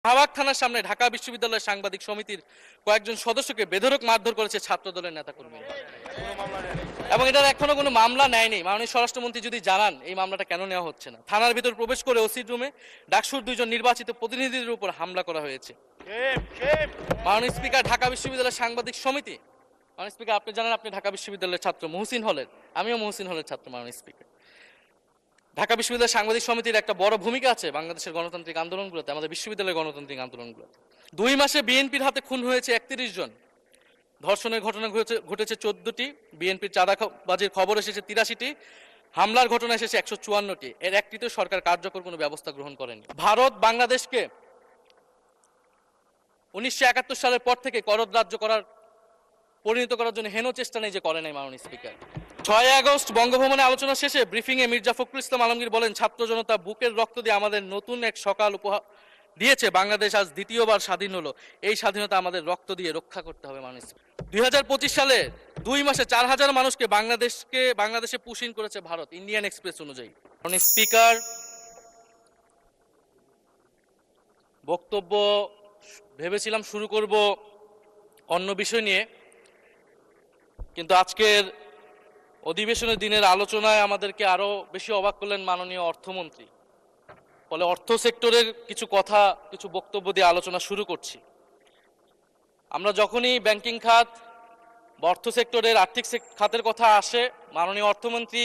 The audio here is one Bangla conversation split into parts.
শাহবাগ থানার সামনে ঢাকা বিশ্ববিদ্যালয়ের সাংবাদিক সমিতির কয়েকজন সদস্যকে বেধড়ক মারধর করেছে ছাত্রদলের নেতাকর্মীরা, এবং এটার এখনো কোনো মামলা নেয়নি। মাননীয় স্বরাষ্ট্রমন্ত্রী যদি জানান এই মামলাটা কেন নেওয়া হচ্ছে না। থানার ভিতর প্রবেশ করে ওসি রুমে ডাকসুর দুইজন নির্বাচিত প্রতিনিধিদের উপর হামলা করা হয়েছে। মাননীয় স্পিকার, ঢাকা বিশ্ববিদ্যালয়ের সাংবাদিক সমিতি, মাননীয় স্পিকার আপনি জানেন আপনি ঢাকা বিশ্ববিদ্যালয়ের ছাত্র মহসিন হলের, আমিও মহসিন হলের ছাত্র। মাননীয় স্পিকার, ঢাকা বিশ্ববিদ্যালয়ের সাংবাদিক সমিতির একটা বড় ভূমিকা আছে বাংলাদেশের গণতান্ত্রিক আন্দোলনগুলোতে, আমাদের বিশ্ববিদ্যালয়ের গণতান্ত্রিক আন্দোলনগুলোতে। 2 মাসে বিএনপির হাতে খুন হয়েছে 31 জন, ধর্ষণের ঘটনা ঘটেছে 14টি, বিএনপির চাঁদাবাজির খবর এসেছে 83টি, হামলার ঘটনা এসেছে 154টি। এর একটিতেও সরকার কার্যকর কোনো ব্যবস্থা গ্রহণ করেনি। ভারত বাংলাদেশকে 1971 সালের পর থেকে করদ রাজ্য পরিণত করার জন্য হেন চেষ্টা নেই যে করে নাই। মাননীয় স্পিকার, 6 আগস্ট বঙ্গভবনে আলোচনা শেষে ব্রিফিংয়ে মির্জা ফখরুল ইসলাম আলমগীর বলেন, ছাত্র জনতা বুকের রক্ত দিয়ে আমাদের নতুন এক সকাল উপহার দিয়েছে। বাংলাদেশ আজ দ্বিতীয়বার স্বাধীন হলো। এই স্বাধীনতা আমাদের রক্ত দিয়ে রক্ষা করতে হবে। মাননীয় স্পিকার, 2025 সালে 2 মাসে 4000 মানুষকে বাংলাদেশে পুশিন করেছে ভারত, ইন্ডিয়ান এক্সপ্রেস অনুযায়ী। মাননীয় স্পিকার, বক্তব্য ভেবেছিলাম শুরু করব অন্য বিষয় নিয়ে, কিন্তু আজকের অধিবেশনের দিনের আলোচনায় আমাদেরকে আরো বেশি অবাক করলেন মাননীয় অর্থমন্ত্রী। ফলে অর্থ সেক্টরের কিছু কথা, কিছু বক্তব্য দিয়ে আলোচনা শুরু করছি। আমরা যখনই ব্যাংকিং খাত বা অর্থ সেক্টরের আর্থিক খাতের কথা আসে, মাননীয় অর্থমন্ত্রী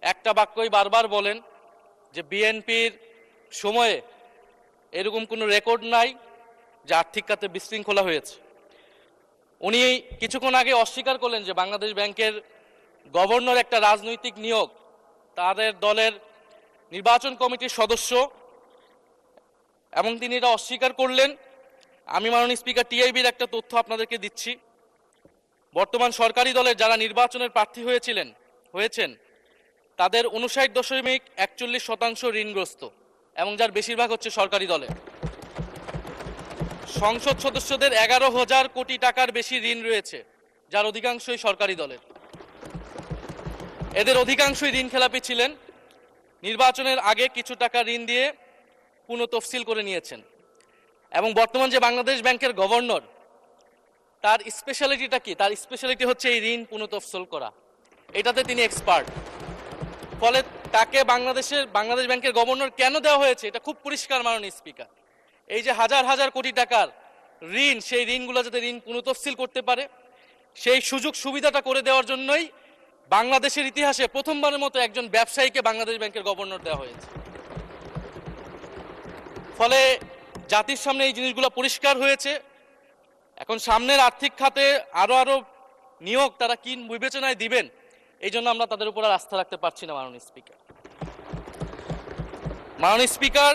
একটা বাক্যই বারবার বলেন যে বিএনপির সময়ে এরকম কোনো রেকর্ড নাই যে আর্থিক খাতে বিশৃঙ্খলা হয়েছে। উনি কিছুক্ষণ আগে অস্বীকার করলেন যে বাংলাদেশ ব্যাংকের গভর্নর একটা রাজনৈতিক নিয়োগ, তাদের দলের নির্বাচন কমিটির সদস্য, এবং তিনি এটা অস্বীকার করলেন। আমি মাননীয় স্পিকার টিআইবির একটা তথ্য আপনাদেরকে দিচ্ছি। বর্তমান সরকারি দলের যারা নির্বাচনের প্রার্থী হয়েছেন তাদের 59.41% ঋণগ্রস্ত, এবং যার বেশিরভাগ হচ্ছে সরকারি দলের। সংসদ সদস্যদের 11,000 কোটি টাকার বেশি ঋণ রয়েছে, যার অধিকাংশই সরকারি দলের। এদের অধিকাংশই ঋণ খেলাপি ছিলেন, নির্বাচনের আগে কিছু টাকা ঋণ দিয়ে পুনঃতফসিল করে নিয়েছেন। এবং বর্তমান যে বাংলাদেশ ব্যাংকের গভর্নর, তার স্পেশালিটিটা কি? তার স্পেশালিটি হচ্ছে এই ঋণ পুনঃতফসিল করা, এটাতে তিনি এক্সপার্ট। ফলে তাকে বাংলাদেশ ব্যাংকের গভর্নর কেন দেওয়া হয়েছে এটা খুব পরিষ্কার। মাননীয় স্পিকার, এই যে হাজার হাজার কোটি টাকার ঋণ, সেই ঋণগুলো যাতে ঋণ পুনঃতফসিল করতে পারে, সেই সুযোগ সুবিধাটা করে দেওয়ার জন্যই বাংলাদেশের ইতিহাসে প্রথমবারের মতো একজন ব্যবসায়ীকে বাংলাদেশ ব্যাংকের গভর্নর দেওয়া হয়েছে। ফলে জাতির সামনে এই জিনিসগুলো পরিষ্কার হয়েছে। এখন সামনের আর্থিক খাতে আরো নিয়োগ তারা কি বিবেচনায় দিবেন, এই জন্য আমরা তাদের উপর আর আস্থা রাখতে পারছি না। মাননীয় স্পিকার,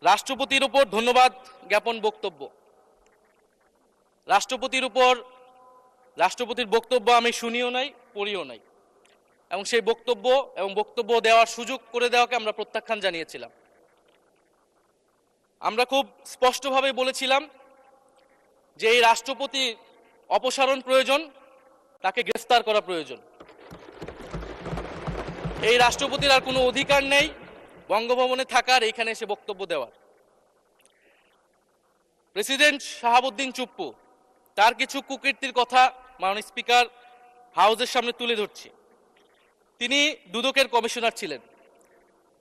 রাষ্ট্রপতির উপর ধন্যবাদ জ্ঞাপন বক্তব্য। রাষ্ট্রপতির বক্তব্য আমি শুনিও নাই, পড়িও নাই, এবং সেই বক্তব্য দেওয়ার সুযোগ করে দেওয়াকে আমরা প্রত্যাখ্যান জানিয়েছিলাম। আমরা খুব স্পষ্টভাবে বলেছিলাম যে এই রাষ্ট্রপতি অপসারণ প্রয়োজন, তাকে গ্রেফতার করা প্রয়োজন। এই রাষ্ট্রপতির আর কোনো অধিকার নেই বঙ্গভবনে থাকার, এইখানে এসে বক্তব্য দেওয়ার। প্রেসিডেন্ট শাহাবুদ্দিন চুপ্পু, তার কিছু কুকীর্তির কথা মাননীয় স্পিকার হাউসের সামনে তুলে ধরছি। তিনি দুদকের কমিশনার ছিলেন।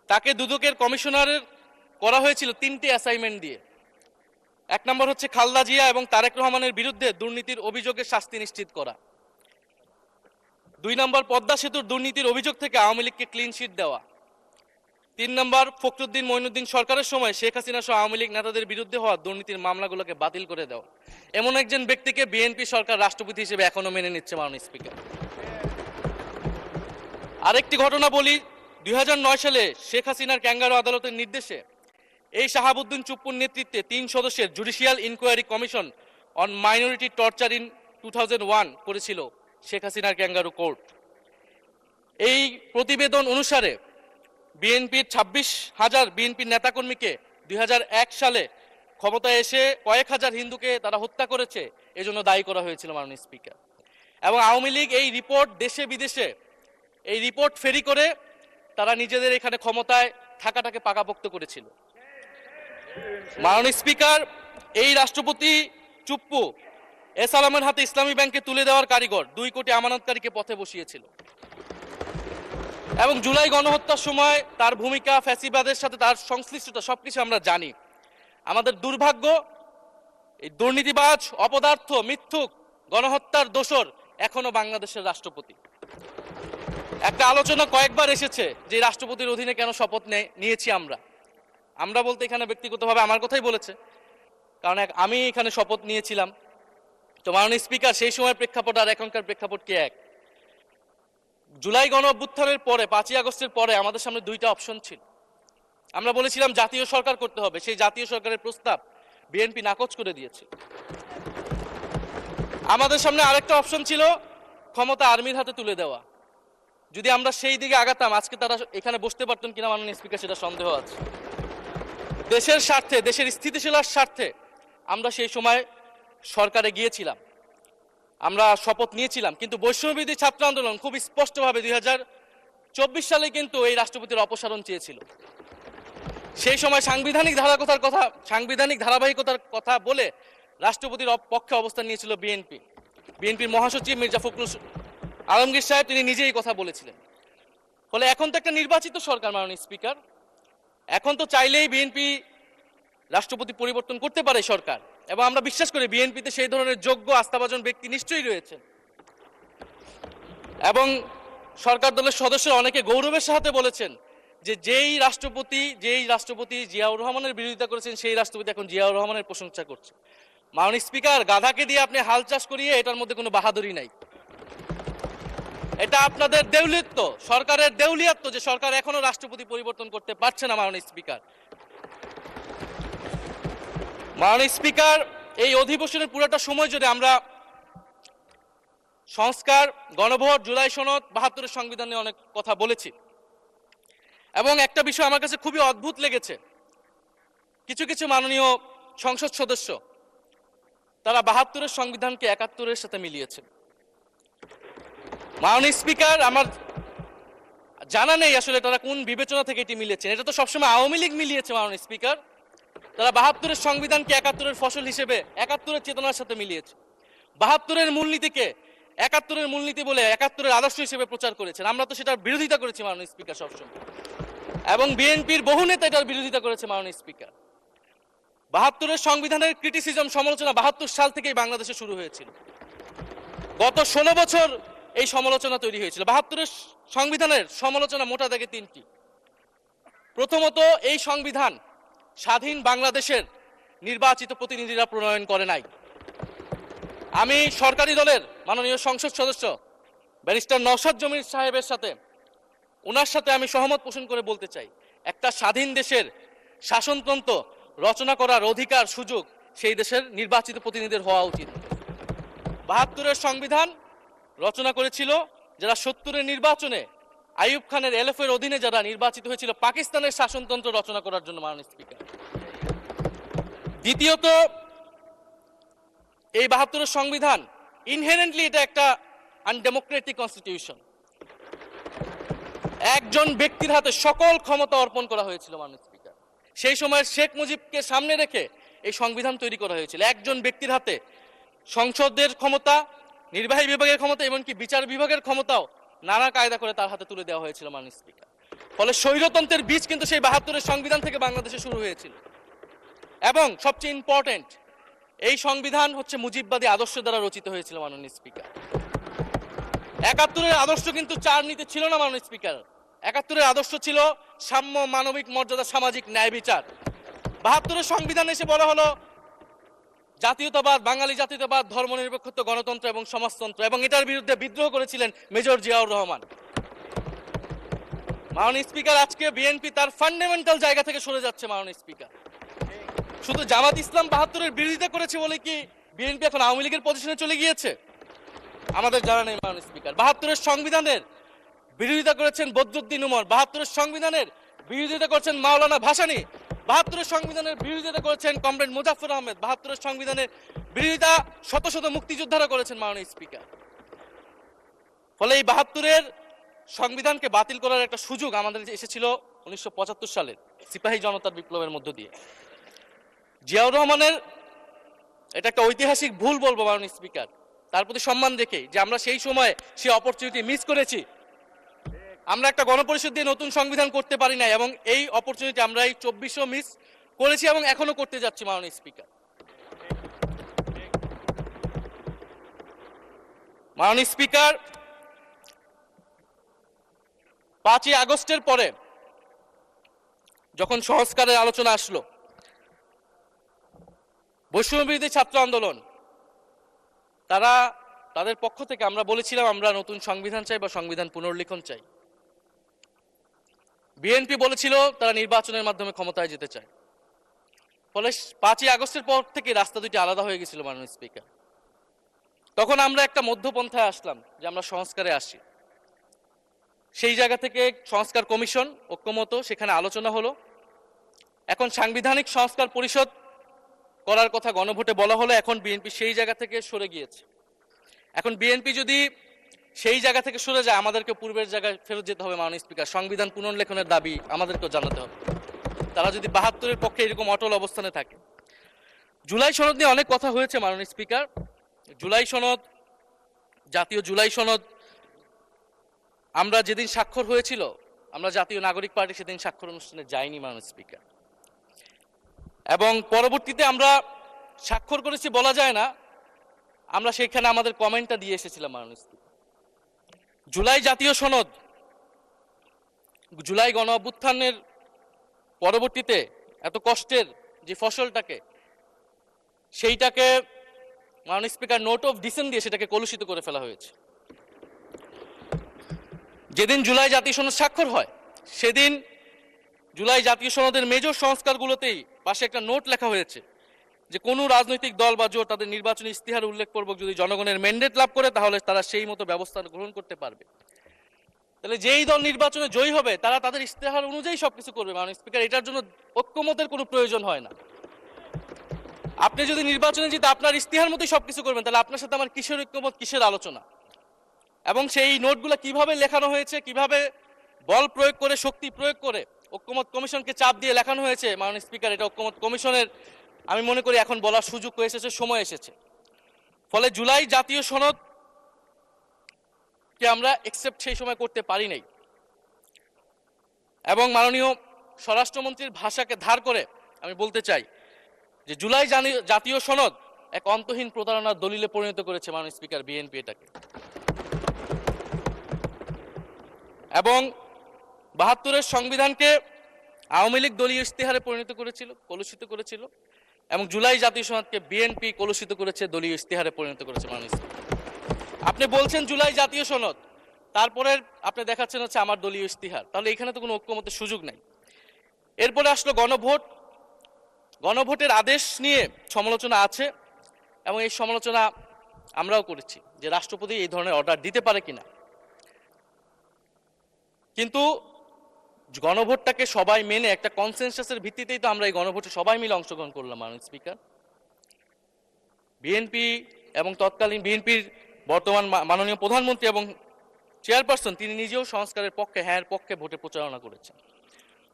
তাকে দুদকের কমিশনারের করা হয়েছিল 3টি অ্যাসাইনমেন্ট দিয়ে। 1 নম্বর হচ্ছে খালেদা জিয়া এবং তারেক রহমানের বিরুদ্ধে দুর্নীতির অভিযোগের শাস্তি নিশ্চিত করা। 2 নম্বর পদ্মা সেতুর দুর্নীতির অভিযোগ থেকে আওয়ামী লীগকে ক্লিন শিট দেওয়া। 3 নম্বর ফখরুদ্দিন মঈনুদ্দিন সরকারের সময় শেখ হাসিনা সহ আওয়ামী লীগ নেতাদের বিরুদ্ধে হওয়া দুর্নীতির মামলাগুলোকে বাতিল করে দেওয়া। এমন একজন ব্যক্তিকে বিএনপি সরকার রাষ্ট্রপতি হিসেবে এখনো মেনে নিচ্ছে। মাননীয় স্পিকার, আরেকটি ঘটনা বলি। 2009 সালে শেখ হাসিনার ক্যাঙ্গারু আদালতের নির্দেশে এই শাহাবুদ্দিন চুপ্পুর নেতৃত্বে 3 সদস্যের judicial inquiry commission on minority torture in 2001 করেছিল শেখ হাসিনার ক্যাঙ্গারু কোর্ট। এই প্রতিবেদন অনুসারে বিএনপির 26,000 বিএনপির নেতাকর্মীকে 2001 সালে ক্ষমতায় এসে কয়েক হাজার হিন্দুকে তারা হত্যা করেছে, এজন্য দায়ী করা হয়েছিল। মাননীয় স্পিকার, এবং আওয়ামী লীগ এই রিপোর্ট দেশে বিদেশে ফেরি করে তারা নিজেদের এখানে ক্ষমতায় থাকাটাকে পাকাপোক্ত করেছিল। মাননীয় স্পিকার, এই রাষ্ট্রপতি চুপ্পু এস আলমের হাতে ইসলামী ব্যাংকে তুলে দেওয়ার কারিগর 2 কোটি আমানতকারীকে পথে বসিয়েছিল এবং জুলাই গণহত্যার সময় তার ভূমিকা, ফ্যাসিবাদের সাথে তার সংশ্লিষ্টতা সবকিছু আমরা জানি। আমাদের দুর্ভাগ্য, এই দুর্নীতিবাজ, অপদার্থ, মিথ্যুক, গণহত্যার দোসর এখনো বাংলাদেশের রাষ্ট্রপতি। একটা আলোচনা কয়েকবার এসেছে যে রাষ্ট্রপতির অধীনে কেন শপথ নিয়েছি আমরা বলতে এখানে ব্যক্তিগতভাবে আমার কথাই বলেছে, কারণ আমি এখানে শপথ নিয়েছিলাম। তো মাননীয় স্পিকার, সেই সময়ের প্রেক্ষাপট আর এখনকার প্রেক্ষাপট কি এক? জুলাই গণ অভ্যুত্থানের পরে 5ই আগস্টের পরে আমাদের সামনে 2টা অপশন ছিল। আমরা বলেছিলাম জাতীয় সরকার করতে হবে, সেই জাতীয় সরকারের প্রস্তাব বিএনপি নাকচ করে দিয়েছে। আমাদের সামনে আরেকটা অপশন ছিল ক্ষমতা আর্মির হাতে তুলে দেওয়া। যদি আমরা সেই দিকে আগাতাম আজকে তারা এখানে বসতে পারতেন কিনা মাননীয় স্পিকার সেটা সন্দেহ আছে। দেশের স্বার্থে, দেশের স্থিতিশীলার স্বার্থে আমরা সেই সময় সরকারে গিয়েছিলাম, আমরা শপথ নিয়েছিলাম। কিন্তু বৈষম্যবিরোধী ছাত্র আন্দোলন খুব স্পষ্টভাবে 2024 সালে কিন্তু এই রাষ্ট্রপতির অপসারণ চেয়েছিল। সেই সময় সাংবিধানিক ধারাবাহিকতার কথা বলে রাষ্ট্রপতির পক্ষে অবস্থান নিয়েছিল বিএনপির মহাসচিব মির্জা ফখরুল আলমগীর সাহেব, তিনি নিজেই কথা বলেছিলেন। ফলে এখন তো একটা নির্বাচিত সরকার মাননীয় স্পিকার, এখন তো চাইলেই বিএনপি রাষ্ট্রপতি পরিবর্তন করতে পারে সরকার, এবং আমরা বিশ্বাস করি বিএনপিতে সেই ধরনের যোগ্য আস্থাভাজন ব্যক্তি নিশ্চয়ই রয়েছে। এবং সরকার দলের সদস্যরা অনেকে গৌরবের সাথে বলেছেন যে যেই রাষ্ট্রপতি জিয়াউর রহমানের বিরোধিতা করেছেন সেই রাষ্ট্রপতি এখন জিয়াউর রহমানের প্রশংসা করছে। মাননীয় স্পিকার, গাধাকে দিয়ে আপনি হাল চাষ করিয়ে এটার মধ্যে কোনো বাহাদুরি নাই। এটা আপনাদের দেউলিয়ত্ব, সরকারের দেউলিয়াত্ব যে সরকার এখনো রাষ্ট্রপতি পরিবর্তন করতে পারছে না। মাননীয় স্পিকার, এই অধিবেশনের পুরোটা সময় যদি আমরা সংস্কার, গণভোট, জুলাই সনদ, 72-এর সংবিধান নিয়ে অনেক কথা বলেছি, এবং একটা বিষয় আমার কাছে খুবই অদ্ভুত লেগেছে, কিছু মাননীয় সংসদ সদস্য তারা 72-এর সংবিধানকে 71-এর সাথে মিলিয়েছে। মাননীয় স্পিকার, আমার জানা নেই আসলে তারা কোন বিবেচনা থেকে এটি মিলিয়েছেন। এটা তো সবসময় আওয়ামী লীগ মিলিয়েছে মাননীয় স্পিকার। তারা 72-এর সংবিধানকে 71-এর ফসল হিসেবে, 71-এর চেতনার সাথে মিলিয়েছে। 72-এর মূলনীতিকে 71-এর মূলনীতি বলে 71-এর আদর্শ হিসেবে প্রচার করেছেন। আমরা তো সেটার বিরোধিতা করেছি মাননীয় স্পিকার সবসময়, এবং বিএনপির বহু নেতা এটার বিরোধিতা করেছে মাননীয় স্পিকার। 72-এর সংবিধানের ক্রিটিসিজম, সমালোচনা 72 সাল থেকেই বাংলাদেশে শুরু হয়েছিল। গত 16 বছর এই সমালোচনা তৈরি হয়েছিল। 72-এর সংবিধানের সমালোচনা মোটা দাগে 3টি। প্রথমত, এই সংবিধান স্বাধীন বাংলাদেশের নির্বাচিত প্রতিনিধিরা প্রণয়ন করে নাই। আমি সরকারি দলের মাননীয় সংসদ সদস্য ব্যারিস্টার নওশাদ জমির সাহেবের সাথে, ওনার সাথে আমি সহমত পোষণ করে বলতে চাই, একটা স্বাধীন দেশের শাসনতন্ত্র রচনা করার অধিকার, সুযোগ সেই দেশের নির্বাচিত প্রতিনিধিদের হওয়া উচিত। 72-এর সংবিধান রচনা করেছিল যারা 70-এর নির্বাচনে আইয়ুব খানের এলএফের অধীনে যারা নির্বাচিত হয়েছিল পাকিস্তানের শাসনতন্ত্র রচনা করার জন্য মাননীয় স্পিকার। দ্বিতীয়ত, এই 72-এর সংবিধান ইনহেরেন্টলি এটা একটা আনডেমোক্রেটিক কনস্টিটিউশন। একজন ব্যক্তির হাতে সকল ক্ষমতা অর্পণ করা হয়েছিল মাননীয় স্পিকার। সেই সময়ের শেখ মুজিবকে সামনে রেখে এই সংবিধান তৈরি করা হয়েছিল। একজন ব্যক্তির হাতে সংসদের ক্ষমতা, নির্বাহী বিভাগের ক্ষমতা, এমনকি বিচার বিভাগের ক্ষমতাও নানা কায়দা করে তার হাতে তুলে দেওয়া হয়েছিল মাননীয় স্পিকার। ফলে স্বৈরতন্ত্রের বীজ কিন্তু সেই 72-এর সংবিধান থেকে বাংলাদেশে শুরু হয়েছিল। এবং সবচেয়ে ইম্পর্টেন্ট, এই সংবিধান হচ্ছে মুজিববাদী আদর্শ দ্বারা রচিত হয়েছিল মাননীয় স্পিকার। 71-এর আদর্শ কিন্তু 4 নীতি ছিল না মাননীয় স্পিকার। 71-এর আদর্শ ছিল সাম্য, মানবিক মর্যাদা, সামাজিক ন্যায় বিচার। 72-এর সংবিধান এসে বলা হলো জাতীয়তাবাদ, বাঙালি জাতীয়তাবাদ, ধর্মনিরপেক্ষত্ব, গণতন্ত্র এবং সমাজতন্ত্র, এবং এটার বিরুদ্ধে বিদ্রোহ করেছিলেন মেজর জিয়াউর রহমান। মাননীয় স্পিকার, আজকে বিএনপি তার ফান্ডামেন্টাল জায়গা থেকে সরে যাচ্ছে মাননীয় স্পিকার। শুধু জামাত ইসলাম 72-এর বিরোধিতা করেছে বলে কি বিএনপি এখন আওয়ামী লীগের পজিশনে চলে গিয়েছে? আমাদের জানা নেই মাননীয় স্পিকার। 72-এর সংবিধানের বিরোধিতা করেছেন বদরুদ্দিন উমর, 72-এর সংবিধানের বিরোধিতা করেছেন মাওলানা ভাসানী, 72-এর সংবিধানের বিরোধিতা করেছেন কমরেড মুজাফফর আহমেদ, 72-এর সংবিধানের বিরোধিতা শত শত মুক্তিযোদ্ধারা করেছেন মাননীয় স্পিকার। ফলে এই 72-এর সংবিধানকে বাতিল করার একটা সুযোগ আমাদের এসেছিল 1975 সালের সিপাহী জনতার বিপ্লবের মধ্য দিয়ে। জিয়াউর রহমানের এটা একটা ঐতিহাসিক ভুল বলবো মাননীয় স্পিকার, তার প্রতি সম্মান রেখে, যে আমরা সেই সময় সেই অপরচুনিটি মিস করেছি। আমরা একটা গণপরিষদ দিয়ে নতুন সংবিধান করতে পারি না, এবং এই অপরচুনিটি আমরা এই 2400 মিস করেছি এবং এখনো করতে যাচ্ছি মাননীয় স্পিকার। মাননীয় স্পিকার, 5ই আগস্টের পরে যখন সংস্কারের আলোচনা আসলো, বৈষম্যবিরোধী ছাত্র আন্দোলন তাদের পক্ষ থেকে আমরা বলেছিলাম আমরা নতুন সংবিধান চাই বা সংবিধান পুনর্লিখন চাই। বিএনপি বলেছিল তারা নির্বাচনের মাধ্যমে ক্ষমতায় যেতে চায়। ফলে 5ই আগস্টের পর থেকে রাস্তা দুটি আলাদা হয়ে গেছিল মাননীয় স্পিকার। তখন আমরা একটা মধ্যপন্থায় আসলাম যে আমরা সংস্কারে আসি। সেই জায়গা থেকে সংস্কার কমিশন ঐক্যমত, সেখানে আলোচনা হলো। এখন সাংবিধানিক সংস্কার পরিষদ করার কথা গণভোটে বলা হলো, এখন বিএনপি সেই জায়গা থেকে সরে গিয়েছে। এখন বিএনপি যদি সেই জায়গা থেকে সরে যায়, আমাদেরকে পূর্বের জায়গায় ফেরত যেতে হবে মাননীয় স্পিকার। সংবিধান পুনর্লেখনের দাবি আমাদেরকেও জানাতে হবে, তারা যদি 72-এর পক্ষে এরকম অটল অবস্থানে থাকে। জুলাই সনদ নিয়ে অনেক কথা হয়েছে মাননীয় স্পিকার। জুলাই সনদ, জাতীয় জুলাই সনদ, আমরা যেদিন স্বাক্ষর হয়েছিল, আমরা জাতীয় নাগরিক পার্টি সেদিন স্বাক্ষর অনুষ্ঠানে যাইনি মাননীয় স্পিকার, এবং পরবর্তীতে আমরা স্বাক্ষর করেছি বলা যায় না, আমরা সেখানে আমাদের কমেন্টটা দিয়ে এসেছিলাম মাননীয় স্পিকার। জুলাই জাতীয় সনদ, জুলাই গণ অভ্যুত্থানের পরবর্তীতে এত কষ্টের যে ফসলটাকে, সেইটাকে মাননীয় স্পিকার নোট অফ ডিসেন্ট দিয়ে সেটাকে কলুষিত করে ফেলা হয়েছে। যেদিন জুলাই জাতীয় সনদ স্বাক্ষর হয়, সেদিন জুলাই জাতীয় সনদের মেজর সংস্কারগুলোতেই পাশে একটা নোট লেখা হয়েছে যে কোনো রাজনৈতিক দল বা জোট তাদের নির্বাচনী ইস্তিহার উল্লেখপূর্বক যদি জনগণের ম্যান্ডেট লাভ করে, তাহলে তারা সেই মতো ব্যবস্থা গ্রহণ করতে পারবে। তাহলে যেই দল নির্বাচনে জয়ী হবে, তারা তাদের ইস্তেহার অনুযায়ী সবকিছু করবে মাননীয় স্পিকার। এটার জন্য ঐক্যমতের কোনো প্রয়োজন হয় না। আপনি যদি নির্বাচনে জিতে আপনার ইস্তেহার মতোই সবকিছু করবেন, তাহলে আপনার সাথে আমার কিসের ঐক্যমত, কিসের আলোচনা? এবং সেই নোটগুলো কিভাবে লেখানো হয়েছে, কিভাবে বল প্রয়োগ করে, শক্তি প্রয়োগ করে ঐক্যমত কমিশনকে চাপ দিয়ে লেখানো হয়েছে মাননীয় স্পিকার, এটা ঐক্যমত কমিশনের আমি মনে করি এখন বলার সুযোগ হয়ে এসেছে, সময় এসেছে। ফলে জুলাই জাতীয় সনদ কে আমরা একসেপ্ট সেই সময় করতে পারি নাই, এবং মাননীয় স্বরাষ্ট্রমন্ত্রীর ভাষাকে ধার করে আমি বলতে চাই যে জুলাই জাতীয় সনদ এক অন্তহীন প্রতারণার দলিলে পরিণত করেছে মাননীয় স্পিকার বিএনপি এটাকে। এবং 72-এর সংবিধানকে আওয়ামী লীগ দলীয় ইস্তেহারে পরিণত করেছিল, কলুষিত করেছিল, এবং জুলাই জাতীয় সনদকে বিএনপি কলুষিত করেছে, দলীয় ইস্তেহারে পরিণত করেছে মাননীয় স্পিকার। আপনি বলছেন জুলাই জাতীয় সনদ, তারপরে আপনি দেখাচ্ছেন হচ্ছে আমার দলীয় ইস্তিহার, তাহলে এখানে তো কোনো ঐক্যমতের সুযোগ নাই। এরপরে আসলো গণভোট। গণভোটের আদেশ নিয়ে সমালোচনা আছে, এবং এই সমালোচনা আমরাও করেছি যে রাষ্ট্রপতি এই ধরনের অর্ডার দিতে পারে কিনা। কিন্তু গণভোটটাকে সবাই মেনে একটা কনসেনসাসের ভিত্তিতেই তো আমরা এই গণভোটে সবাই মিলে অংশগ্রহণ করলাম মাননীয় স্পিকার। বিএনপি এবং তৎকালীন বিএনপির বর্তমান মাননীয় প্রধানমন্ত্রী এবং চেয়ারপারসন, তিনি নিজেও সংস্কারের পক্ষে, হ্যাঁ পক্ষে ভোটে প্রচারণা করেছেন।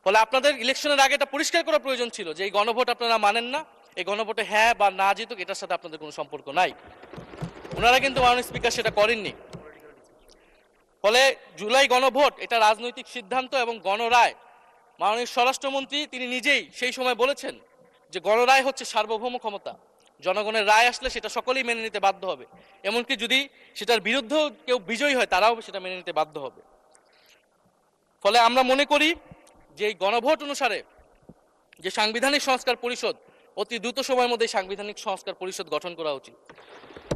ফলে আপনাদের ইলেকশনের আগে এটা পরিষ্কার করা প্রয়োজন ছিল যে এই গণভোট আপনারা মানেন না, এই গণভোটে হ্যাঁ বা না জিতুক এটার সাথে আপনাদের কোনো সম্পর্ক নাই। ওনারা কিন্তু মাননীয় স্পিকার সেটা করেননি। ফলে জুলাই গণভোট এটা রাজনৈতিক সিদ্ধান্ত এবং গণরায়। মাননীয় স্বরাষ্ট্রমন্ত্রী তিনি নিজেই সেই সময় বলেছেন যে গণরায় হচ্ছে সার্বভৌম ক্ষমতা, জনগণের রায় আসলে সেটা সকলেই মেনে নিতে বাধ্য হবে, এমনকি যদি সেটার বিরুদ্ধেও কেউ বিজয়ী হয় তারাও সেটা মেনে নিতে বাধ্য হবে। ফলে আমরা মনে করি যে এই গণভোট অনুসারে যে সাংবিধানিক সংস্কার পরিষদ, অতি দ্রুত সময়ের মধ্যে সাংবিধানিক সংস্কার পরিষদ গঠন করা উচিত,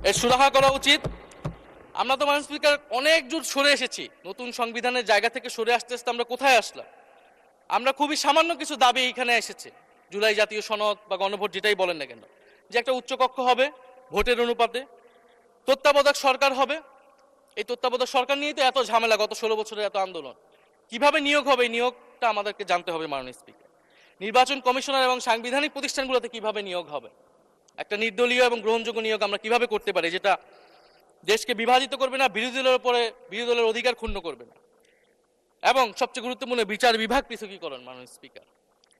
এর সুরাহা করা উচিত। আমরা তো মাননীয় স্পিকার অনেক দূর সরে এসেছি, নতুন সংবিধানের জায়গা থেকে সরে আসতে আসতে আমরা কোথায় আসলাম? আমরা খুবই সামান্য কিছু দাবি এখানে এসেছে, জুলাই জাতীয় সনদ বা গণভোট যেটাই বলেন না কেন, যে একটা উচ্চকক্ষ হবে ভোটের অনুপাতে, তত্ত্বাবধায়ক সরকার হবে। এই তত্ত্বাবধায়ক সরকার নিয়েই তো এত ঝামেলা, গত 16 বছরের এত আন্দোলন। কিভাবে নিয়োগ হবে এই নিয়োগটা আমাদেরকে জানতে হবে মাননীয় স্পিকার। নির্বাচন কমিশনার এবং সাংবিধানিক প্রতিষ্ঠানগুলোতে কিভাবে নিয়োগ হবে, একটা নির্দলীয় এবং গ্রহণযোগ্য নিয়োগ আমরা কিভাবে করতে পারি, যেটা দেশকে বিভাজিত করবে না, বিরোধী দলের উপরে বিরোধী দলের অধিকার ক্ষুণ্ণ করবে না, এবং সবচেয়ে গুরুত্বপূর্ণ বিচার বিভাগ পৃথকীকরণ মাননীয় স্পিকার।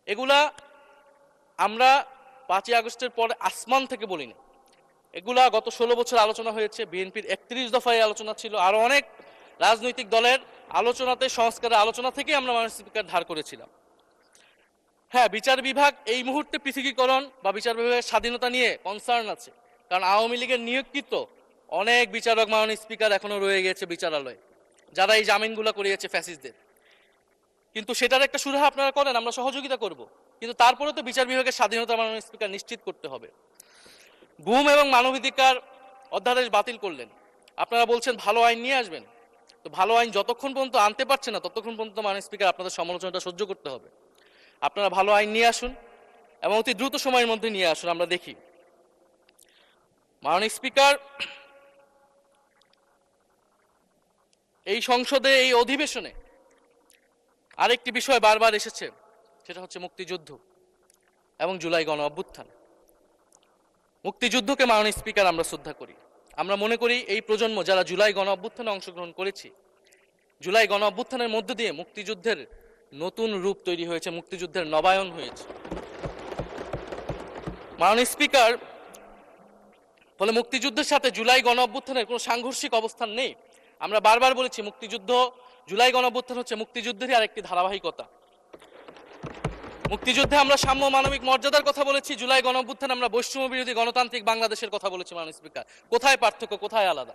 এগুলা আমরা 5ই আগস্টের পরে আসমান থেকে বলিনি। এগুলা গত 16 বছর আলোচনা হয়েছে, বিএনপির 31 দফায় আলোচনা ছিল, আরো অনেক রাজনৈতিক দলের আলোচনাতে, সংস্কারের আলোচনা থেকে আমরা মাননীয় স্পিকার ধার করেছিলাম। হ্যাঁ, বিচার বিভাগ এই মুহূর্তে পৃথকীকরণ বা বিচার বিভাগের স্বাধীনতা নিয়ে কনসার্ন আছে, কারণ আওয়ামী লীগের নিয়োগকৃত অনেক বিচারক মাননীয় স্পিকার এখনো রয়ে গেছে বিচারালয়ে, যারা এই জামিনগুলো করিয়েছে ফ্যাসিস্টদের। কিন্তু সেটার একটা সুরাহা আপনারা করেন, আমরা সহযোগিতা করব, কিন্তু তারপরে তো বিচার বিভাগের স্বাধীনতা মাননীয় স্পিকার নিশ্চিত করতে হবে। গুম এবং মানবাধিকার অধ্যাদেশ বাতিল করলেন, আপনারা বলছেন ভালো আইন নিয়ে আসবেন। তো ভালো আইন যতক্ষণ পর্যন্ত আনতে পারছে না ততক্ষণ পর্যন্ত মাননীয় স্পিকার আপনাদের সমালোচনাটা সহ্য করতে হবে। আপনারা ভালো আইন নিয়ে আসুন এবং অতি দ্রুত সময়ের মধ্যে নিয়ে আসুন, আমরা দেখি। মাননীয় স্পিকার, এই সংসদে, এই অধিবেশনে আরেকটি বিষয় বারবার এসেছে, সেটা হচ্ছে মুক্তিযুদ্ধ এবং জুলাই গণ অভ্যুত্থান। মুক্তিযুদ্ধকে মাননীয় স্পিকার আমরা শ্রদ্ধা করি। আমরা মনে করি এই প্রজন্ম যারা জুলাই গণ অভ্যুত্থানে অংশগ্রহণ করেছি, জুলাই গণ অভ্যুত্থানের মধ্য দিয়ে মুক্তিযুদ্ধের নতুন রূপ তৈরি হয়েছে, মুক্তিযুদ্ধের নবায়ন হয়েছে। মাননীয় স্পিকার, ফলে মুক্তিযুদ্ধের সাথে জুলাই গণ অভ্যুত্থানের কোনো সাংঘর্ষিক অবস্থান নেই। আমরা বারবার বলেছি মুক্তিযুদ্ধ, জুলাই গণ অভ্যুত্থান হচ্ছে মুক্তিযুদ্ধেরই আরেকটি ধারাবাহিকতা। মুক্তিযুদ্ধে আমরা সাম্য মানবিক মর্যাদার কথা বলেছি, জুলাই গণ অভ্যুত্থানে আমরা বৈষম্য বিরোধী গণতান্ত্রিক বাংলাদেশের কথা বলেছি। মাননীয় স্পিকার, কোথায় পার্থক্য, কোথায় আলাদা,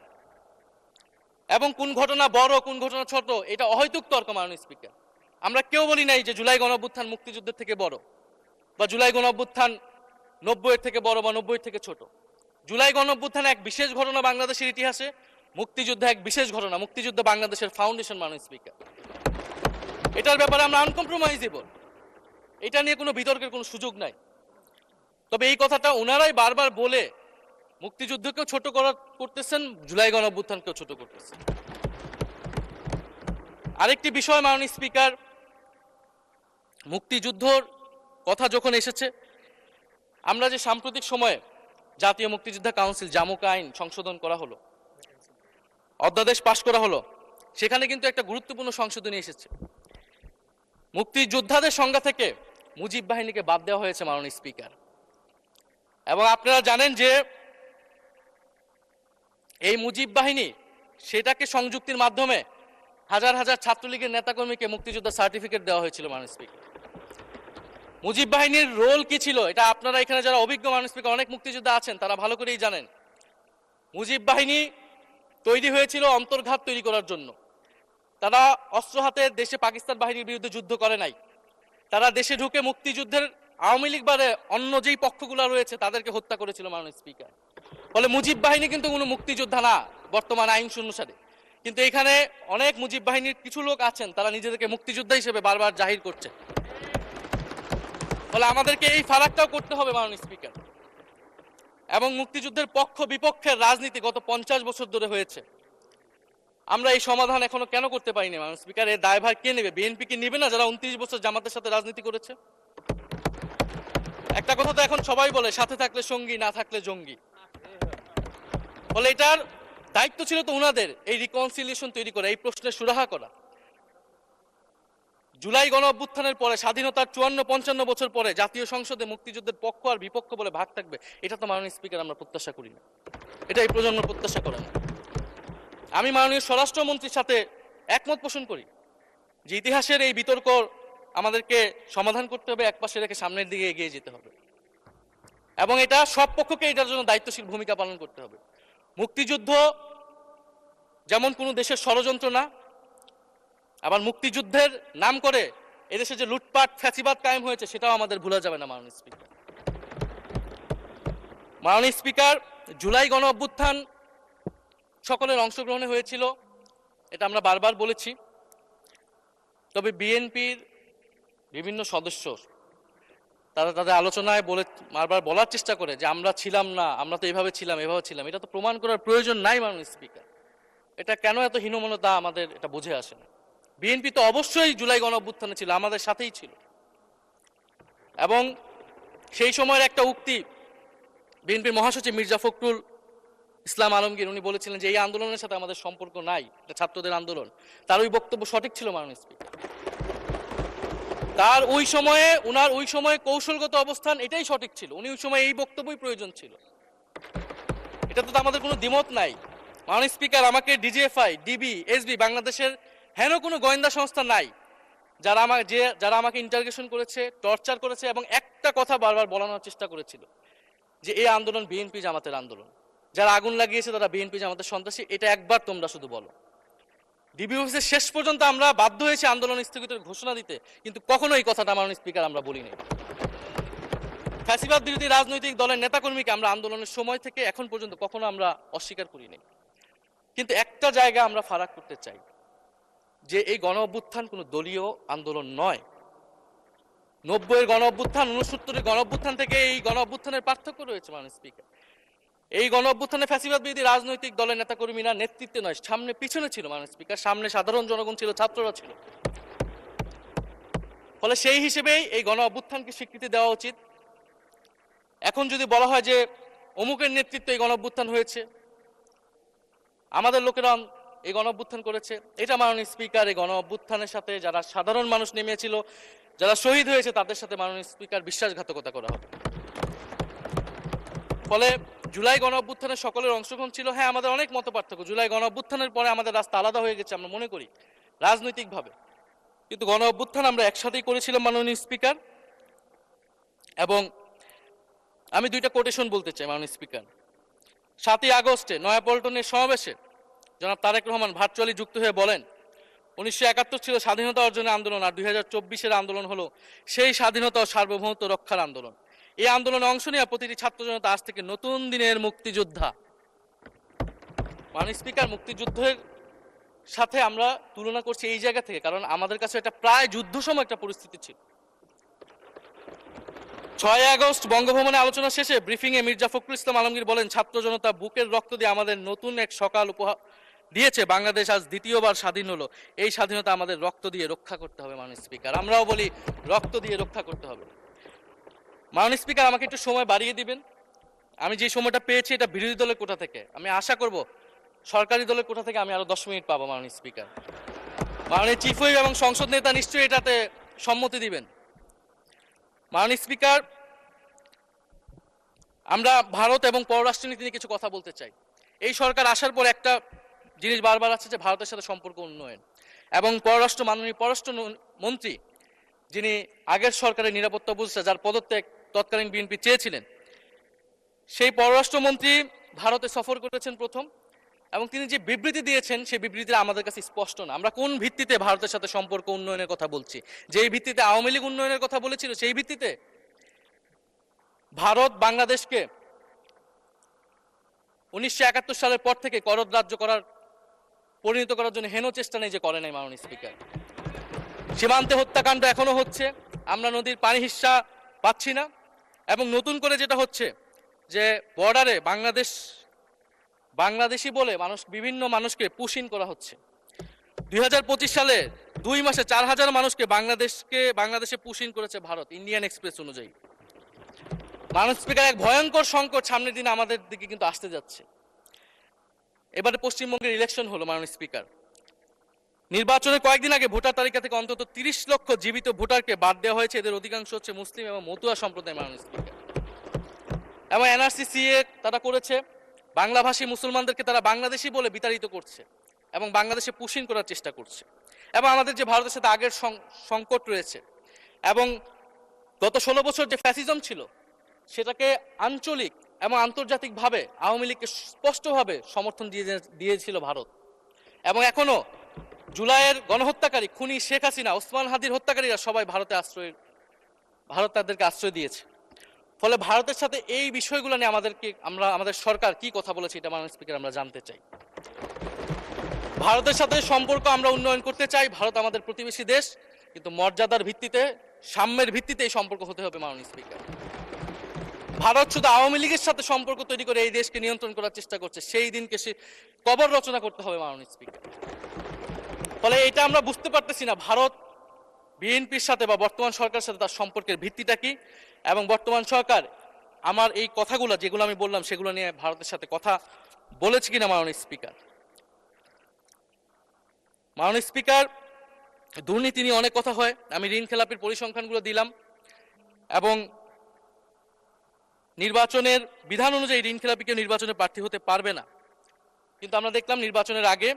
এবং কোন ঘটনা বড় কোন ঘটনা ছোট, এটা অহৈতুক তর্ক। মাননীয় স্পিকার, আমরা কেউ বলি নাই যে জুলাই গণ অভ্যুত্থান মুক্তিযুদ্ধের থেকে বড়, বা জুলাই গণ অভ্যুত্থান 90-এর থেকে বড় বা 90-এর থেকে ছোট। জুলাই গণ অভ্যুত্থান এক বিশেষ ঘটনা বাংলাদেশের ইতিহাসে, মুক্তিযুদ্ধ এক বিশেষ ঘটনা, মুক্তিযুদ্ধ বাংলাদেশের ফাউন্ডেশন। মাননীয় স্পিকার, এটার ব্যাপারে আমরা আনকম্প্রোমাইজেবল, এটা নিয়ে কোনো বিতর্কের কোনো সুযোগ নাই। তবে এই কথাটা ওনারাই বারবার বলে মুক্তিযুদ্ধকেও ছোট করতেছেন, জুলাই গণ অভ্যুত্থানকেও ছোট করতেছেন। আরেকটি বিষয় মাননীয় স্পিকার, মুক্তিযুদ্ধর কথা যখন এসেছে, আমরা যে সাম্প্রতিক সময়ে জাতীয় মুক্তিযোদ্ধা কাউন্সিল জামুক আইন সংশোধন করা হলো, অধ্যাদেশ পাশ করা হলো, সেখানে কিন্তু একটা গুরুত্বপূর্ণ সংশোধনী এসেছে। মুক্তিযোদ্ধাদের সংজ্ঞা থেকে মুজিব বাহিনীকে বাদ দেওয়া হয়েছে। মাননীয় স্পিকার, এবং আপনারা জানেন যে এই মুজিব বাহিনী, সেটাকে সংযুক্তির মাধ্যমে হাজার হাজার ছাত্রলীগের নেতাকর্মীকে মুক্তিযোদ্ধা সার্টিফিকেট দেওয়া হয়েছিল। মাননীয় স্পিকার, মুজিব বাহিনীর রোল কি ছিল, এটা আপনারা এখানে যারা অভিজ্ঞ মাননীয় স্পিকার অনেক মুক্তিযোদ্ধা আছেন, তারা ভালো করেই জানেন। মুজিব বাহিনী তৈরি হয়েছিল অন্তর্ঘাত তৈরি করার জন্য। তারা অস্ত্র হাতে দেশে পাকিস্তান বাহিনীর বিরুদ্ধে যুদ্ধ করে নাই, তারা দেশে ঢুকে মুক্তিযুদ্ধের আওয়ামী লীগ বাদে অন্য যেই পক্ষগুলো রয়েছে তাদেরকে হত্যা করেছিল। মাননীয় স্পিকার, ফলে মুজিব বাহিনী কিন্তু কোনো মুক্তিযোদ্ধা না বর্তমান আইন অনুসারে। কিন্তু এখানে অনেক মুজিব বাহিনীর কিছু লোক আছেন, তারা নিজেদেরকে মুক্তিযোদ্ধা হিসেবে বারবার জাহির করছে। ফলে আমাদেরকে এই ফারাকটাও করতে হবে। মাননীয় স্পিকার, এবং মুক্তিযুদ্ধের পক্ষ বিপক্ষের রাজনীতি গত 50 বছর ধরে হয়েছে, আমরা এই সমাধান এখনো কেন করতে পারিনি? মাননীয় স্পিকার, এর দায়ভার কে নেবে? বিএনপি কি নেবে না, যারা 29 বছর জামাতের সাথে রাজনীতি করেছে? একটা কথা তো এখন সবাই বলে, সাথে থাকলে সঙ্গী, না থাকলে জঙ্গি। ফলে এটার দায়িত্ব ছিল তো উনাদের, এই রিকনসিলিয়েশন তৈরি করা, এই প্রশ্নের সুরাহা করা। জুলাই গণ অভ্যুত্থানের পরে, স্বাধীনতার 54-55 বছর পরে জাতীয় সংসদে মুক্তিযুদ্ধের পক্ষ আর বিপক্ষ বলে ভাগ থাকবে, এটা তো মাননীয় স্পিকার আমরা প্রত্যাশা করি না, এটা এই প্রজন্ম প্রত্যাশা করে না। আমি মাননীয় স্বরাষ্ট্রমন্ত্রীর সাথে একমত পোষণ করি যে ইতিহাসের এই বিতর্ক আমাদেরকে সমাধান করতে হবে, একপাশে রেখে সামনের দিকে এগিয়ে যেতে হবে, এবং এটা সব পক্ষকে এটার জন্য দায়িত্বশীল ভূমিকা পালন করতে হবে। মুক্তিযুদ্ধ যেমন কোনো দেশের ষড়যন্ত্র না, আবার মুক্তিযুদ্ধের নাম করে এদেশে যে লুটপাট ফ্যাসিবাদ কায়েম হয়েছে, সেটাও আমাদের ভুলা যাবে না। মাননীয় স্পিকার, মাননীয় স্পিকার, জুলাই গণ অভ্যুত্থান সকলের অংশগ্রহণে হয়েছিল, এটা আমরা বারবার বলেছি। তবে বিএনপির বিভিন্ন সদস্য তারা তাদের আলোচনায় বারবার বলার চেষ্টা করে যে আমরা ছিলাম না, আমরা তো এভাবে ছিলাম, এভাবে ছিলাম। এটা তো প্রমাণ করার প্রয়োজন নাই। মাননীয় স্পিকার, এটা কেন এত হীনমন্যতা আমাদের এটা বুঝে আসে না। বিএনপি তো অবশ্যই জুলাই গণ অভ্যুত্থানে ছিল, আমাদের সাথেই ছিল, এবং সেই সময়ের একটা উক্তি বিএনপির মহাসচিব মির্জা ফখরুল ইসলাম আলমগীর, উনি বলেছিলেন যে এই আন্দোলনের সাথে আমাদের সম্পর্ক নাই, এটা ছাত্রদের আন্দোলন। তার ওই বক্তব্য সঠিক ছিল। মাননীয় স্পিকার, তার ওনার ওই সময়ে কৌশলগত অবস্থান এটাই সঠিক ছিল, উনি ওই সময় এই বক্তব্যই প্রয়োজন ছিল, এটা তো আমাদের কোনো দ্বিমত নাই। মাননীয় স্পিকার, আমাকে ডিজিএফআই, ডিবি, এসবি, বাংলাদেশের হেন কোনো গোয়েন্দা সংস্থা নাই যারা আমাকে ইন্টারগেশন করেছে, টর্চার করেছে এবং একটা কথা বারবার বলানোর চেষ্টা করেছিল যে এই আন্দোলন বিএনপি জামাতের আন্দোলন, যারা আগুন লাগিয়েছে তারা বিএনপি জামাতের সন্ত্রাসী, এটা একবার তোমরা শুধু বলো। ডিবি অফিসে শেষ পর্যন্ত আমরা বাধ্য হয়েছি আন্দোলন স্থগিতের ঘোষণা দিতে, কিন্তু কখনো এই কথাটা মাননীয় স্পিকার আমরা বলিনি। ফ্যাসিবাদ বিরোধী রাজনৈতিক দলের নেতাকর্মীকে আমরা আন্দোলনের সময় থেকে এখন পর্যন্ত কখনো আমরা অস্বীকার করিনি, কিন্তু একটা জায়গা আমরা ফারাক করতে চাই যে এই গণ অভ্যুত্থান কোনো দলীয় আন্দোলন নয়। 90-এর গণ অভ্যুত্থান, 69-এর গণ অভ্যুত্থান থেকে এই গণ অভ্যুত্থানের পার্থক্য রয়েছে মাননীয় স্পিকার। এই গণ অভ্যুত্থানে ফ্যাসিবাদ বিরোধী রাজনৈতিক দলের নেতাকর্মীরা নেতৃত্বে নয়, সামনে পিছনে ছিল মাননীয় স্পিকার, সামনে সাধারণ জনগণ ছিল, ছাত্ররা ছিল। ফলে সেই হিসেবেই এই গণ অভ্যুত্থানকে স্বীকৃতি দেওয়া উচিত। এখন যদি বলা হয় যে অমুকের নেতৃত্বে এই গণ অভ্যুত্থান হয়েছে, আমাদের লোকেরা এই গণ অভ্যুত্থান করেছে, এটা মাননীয় স্পিকার এই গণ অভ্যুত্থানের সাথে যারা সাধারণ মানুষ নেমেছিল, যারা শহীদ হয়েছে তাদের সাথে মাননীয় স্পিকার বিশ্বাসঘাতকতা করা হবে। ফলে জুলাই গণ অভ্যুত্থানে সকলের অংশগ্রহণ ছিল, হ্যাঁ আমাদের অনেক মতপার্থক্য, জুলাই গণ অভ্যুত্থানের পরে আমাদের রাস্তা আলাদা হয়ে গেছে আমরা মনে করি রাজনৈতিকভাবে, কিন্তু গণ অভ্যুত্থান আমরা একসাথেই করেছিলাম মাননীয় স্পিকার। এবং আমি দুইটা কোটেশন বলতে চাই মাননীয় স্পিকার। 7ই আগস্টে নয়াপল্টনের সমাবেশে জনাব তারেক রহমান ভার্চুয়ালি যুক্ত হয়ে বলেন 1971 ছিল স্বাধীনতা অর্জনের আন্দোলন, আর 2024-এর আন্দোলন হলো সেই স্বাধীনতা ও সার্বভৌমত্ব রক্ষার আন্দোলন। এই আন্দোলনে অংশ নেওয়া প্রতিটি ছাত্র জনতা আজ থেকে নতুন দিনের মুক্তিযোদ্ধা। মাননীয় স্পিকার, মুক্তিযুদ্ধের সাথে আমরা তুলনা করছি এই জায়গা থেকে, কারণ আমাদের কাছে এটা প্রায় যুদ্ধ সময় একটা পরিস্থিতি ছিল। 6 আগস্ট বঙ্গভবনে আলোচনা শেষে ব্রিফিংয়ে মির্জা ফখরুল ইসলাম আলমগীর বলেন, ছাত্র জনতা বুকের রক্ত দিয়ে আমাদের নতুন এক সকাল উপহার দিয়েছে, বাংলাদেশ আজ দ্বিতীয়বার স্বাধীন হলো, এই স্বাধীনতা আমাদের রক্ত দিয়ে রক্ষা করতে হবে। মাননীয় স্পিকার, আমরাও বলি রক্ত দিয়ে রক্ষা করতে হবে। মাননীয় স্পিকার, আমাকে একটু সময় বাড়িয়ে দিবেন। আমি যে সময়টা পেয়েছি এটা বিরোধী দলের কোটা থেকে, আমি আশা করব সরকারি দলের কোটা থেকে আমি আরো 10 মিনিট পাবো। মাননীয় স্পিকার, মাননীয় চিফ হুইপ এবং সংসদ নেতা নিশ্চয়ই এটাতে সম্মতি দিবেন। মাননীয় স্পিকার, আমরা ভারত এবং পররাষ্ট্রনীতি নিয়ে কিছু কথা বলতে চাই। এই সরকার আসার পর একটা জিনিস বারবার আছে যে ভারতের সাথে সম্পর্ক উন্নয়ন, এবং মাননীয় পররাষ্ট্র মন্ত্রী যিনি আগের সরকারের নিরাপত্তা উপদেষ্টা, যার পদত্যাগ তৎকালীন বিএনপি চেয়েছিলেন, সেই পররাষ্ট্রমন্ত্রী ভারতে সফর করেছেন প্রথম, এবং তিনি যে বিবৃতি দিয়েছেন সেই বিবৃতিটা আমাদের কাছে স্পষ্ট না। আমরা কোন ভিত্তিতে ভারতের সাথে সম্পর্ক উন্নয়নের কথা বলছি? যেই ভিত্তিতে আওয়ামী লীগ উন্নয়নের কথা বলেছিল সেই ভিত্তিতে? ভারত বাংলাদেশকে 1971 সালের পর থেকে করদ রাজ্য পরিণত করার জন্য হেন চেষ্টা নেই যে করে নাই মাননীয় স্পিকার। সীমান্তে হত্যাকাণ্ড এখনো হচ্ছে, আমরা নদীর পানি হিস্সা পাচ্ছি না, এবং নতুন করে যেটা হচ্ছে যে বর্ডারে বাংলাদেশি বলে বিভিন্ন মানুষকে পুশ ইন করা হচ্ছে। 2025 সালে 2 মাসে 4000 মানুষকে বাংলাদেশে পুশ ইন করেছে ভারত, ইন্ডিয়ান এক্সপ্রেস অনুযায়ী। মাননীয় স্পিকার, এক ভয়ঙ্কর সংকট সামনের দিনে আমাদের দিকে কিন্তু আসতে যাচ্ছে। এবারে পশ্চিমবঙ্গের ইলেকশন হলো মাননীয় স্পিকার, নির্বাচনের কয়েকদিন আগে ভোটার তালিকা থেকে অন্তত 30 লক্ষ জীবিত ভোটারকে বাদ দেওয়া হয়েছে, এদের অধিকাংশ হচ্ছে মুসলিম এবং মতুয়া সম্প্রদায় মাননীয় স্পিকার। এবং এনআরসি তারা করেছে, বাংলাভাষী মুসলমানদেরকে তারা বাংলাদেশি বলে বিতাড়িত করছে এবং বাংলাদেশে পুশ ইন করার চেষ্টা করছে। এবং আমাদের যে ভারতের সাথে আগের সংকট রয়েছে, এবং গত 16 বছর যে ফ্যাসিজম ছিল সেটাকে আঞ্চলিক এবং আন্তর্জাতিকভাবে আওয়ামী লীগকে স্পষ্টভাবে সমর্থন দিয়েছিল ভারত। এবং এখনো জুলাইয়ের গণহত্যাকারী খুনি শেখ হাসিনা, ওসমান হাদির হত্যাকারীরা সবাই ভারত তাদেরকে আশ্রয় দিয়েছে। ফলে ভারতের সাথে এই বিষয়গুলো নিয়ে আমাদের সরকার কি কথা বলেছে এটা মাননীয় স্পিকার আমরা জানতে চাই। ভারতের সাথে সম্পর্ক আমরা উন্নয়ন করতে চাই, ভারত আমাদের প্রতিবেশী দেশ, কিন্তু মর্যাদার ভিত্তিতে, সাম্যের ভিত্তিতে এই সম্পর্ক হতে হবে মাননীয় স্পিকার। ভারত শুধু আওয়ামী লীগের সাথে সম্পর্ক তৈরি করে এই দেশকে নিয়ন্ত্রণ করার চেষ্টা করছে, সেই দিনকে সে কবর রচনা করতে হবে মাননীয় স্পিকার। ফলে এটা আমরা বুঝতে পারতেছি না ভারত বিএনপির সাথে বা বর্তমান সরকারের সাথে তার সম্পর্কের ভিত্তিটা কি, এবং বর্তমান সরকার আমার এই কথাগুলো যেগুলো আমি বললাম সেগুলো নিয়ে ভারতের সাথে কথা বলেছে কিনা মাননীয় স্পিকার। মাননীয় স্পিকার, দুর্নীতি নিয়ে অনেক কথা হয়, আমি ঋণ খেলাপির পরিসংখ্যানগুলো দিলাম এবং নির্বাচনের বিধান অনুযায়ী ঋণ খেলাপি কেউ নির্বাচনে প্রার্থী হতে পারবে না, কিন্তু আমরা দেখলাম নির্বাচনের আগে